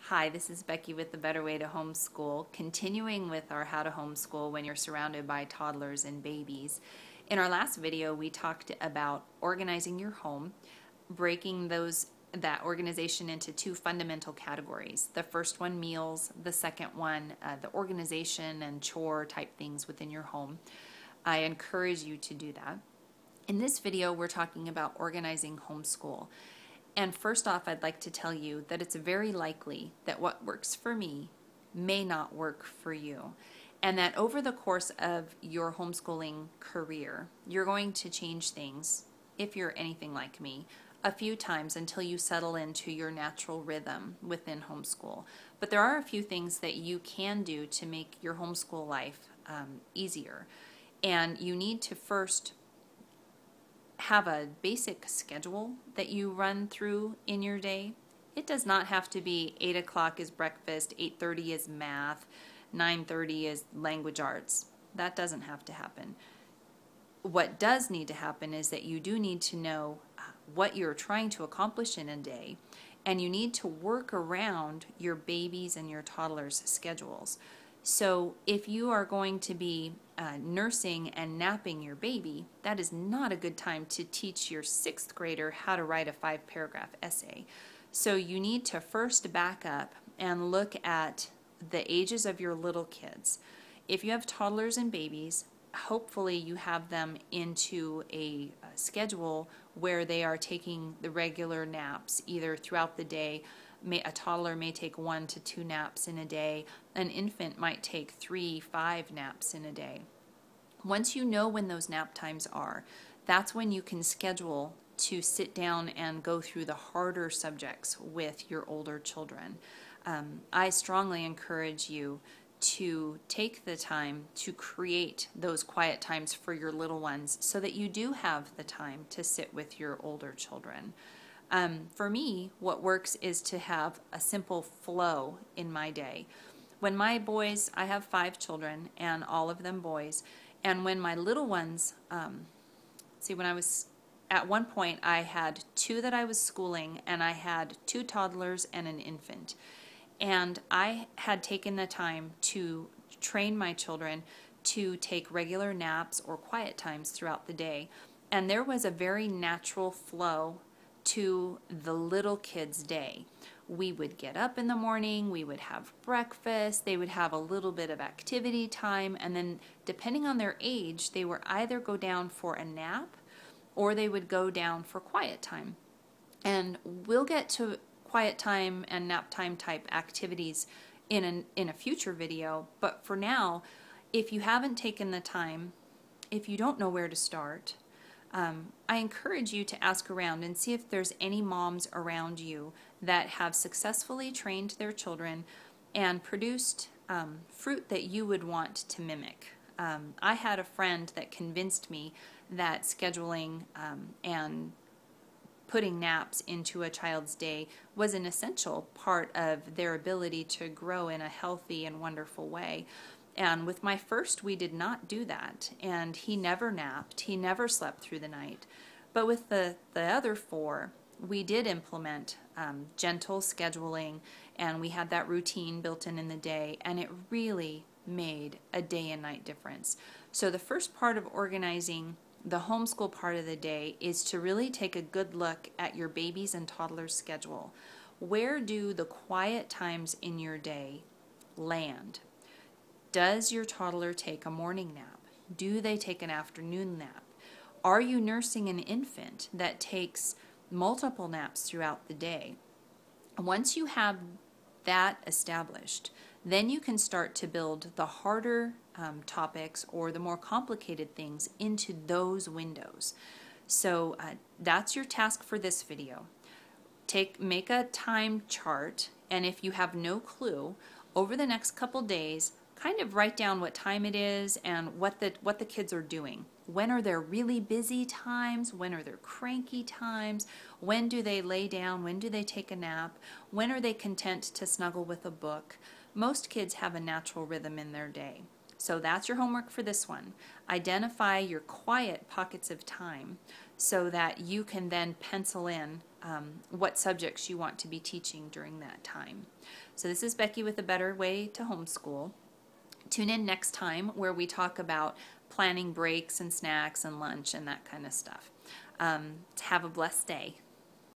Hi, this is Becky with The Better Way to Homeschool, continuing with our How to Homeschool when you're surrounded by toddlers and babies. In our last video, we talked about organizing your home, breaking that organization into two fundamental categories. The first one, meals; the second one, the organization and chore type things within your home. I encourage you to do that. In this video, we're talking about organizing homeschool. And first off, I'd like to tell you that it's very likely that what works for me may not work for you. And that over the course of your homeschooling career, you're going to change things, if you're anything like me, a few times until you settle into your natural rhythm within homeschool. But there are a few things that you can do to make your homeschool life easier. And you need to first have a basic schedule that you run through in your day. It does not have to be 8 o'clock is breakfast, 8:30 is math, 9:30 is language arts. That doesn't have to happen. What does need to happen is that you do need to know what you're trying to accomplish in a day, and you need to work around your babies and your toddlers' schedules. So if you are going to be nursing and napping your baby, that is not a good time to teach your 6th grader how to write a 5-paragraph essay. So you need to first back up and look at the ages of your little kids. If you have toddlers and babies, hopefully you have them into a schedule where they are taking the regular naps either throughout the day. A toddler may take 1 to 2 naps in a day. An infant might take 3, 5 naps in a day. Once you know when those nap times are, that's when you can schedule to sit down and go through the harder subjects with your older children. I strongly encourage you to take the time to create those quiet times for your little ones so that you do have the time to sit with your older children. For me, what works is to have a simple flow in my day. When my boys, I have 5 children and all of them boys, and when my little ones, at one point I had 2 that I was schooling, and I had 2 toddlers and an infant. And I had taken the time to train my children to take regular naps or quiet times throughout the day. And there was a very natural flow to the little kids' day. We would get up in the morning, we would have breakfast, they would have a little bit of activity time, and then depending on their age, they would either go down for a nap or they would go down for quiet time. And we'll get to quiet time and nap time type activities in a future video, but for now, if you haven't taken the time, if you don't know where to start, I encourage you to ask around and see if there's any moms around you that have successfully trained their children and produced fruit that you would want to mimic. I had a friend that convinced me that scheduling and putting naps into a child's day was an essential part of their ability to grow in a healthy and wonderful way. And with my first, we did not do that. And he never napped. He never slept through the night. But with the other 4, we did implement gentle scheduling, and we had that routine built in the day, and it really made a day and night difference. So the first part of organizing the homeschool part of the day is to really take a good look at your babies and toddlers' schedule. Where do the quiet times in your day land? Does your toddler take a morning nap? Do they take an afternoon nap? Are you nursing an infant that takes multiple naps throughout the day? Once you have that established, then you can start to build the harder topics or the more complicated things into those windows. So that's your task for this video. Make a time chart, and if you have no clue, over the next couple days, kind of write down what time it is and what the kids are doing. When are their really busy times? When are their cranky times? When do they lay down? When do they take a nap? When are they content to snuggle with a book? Most kids have a natural rhythm in their day. So that's your homework for this one. Identify your quiet pockets of time so that you can then pencil in what subjects you want to be teaching during that time. So this is Becky with A Better Way to Homeschool. Tune in next time where we talk about planning breaks and snacks and lunch and that kind of stuff. Have a blessed day.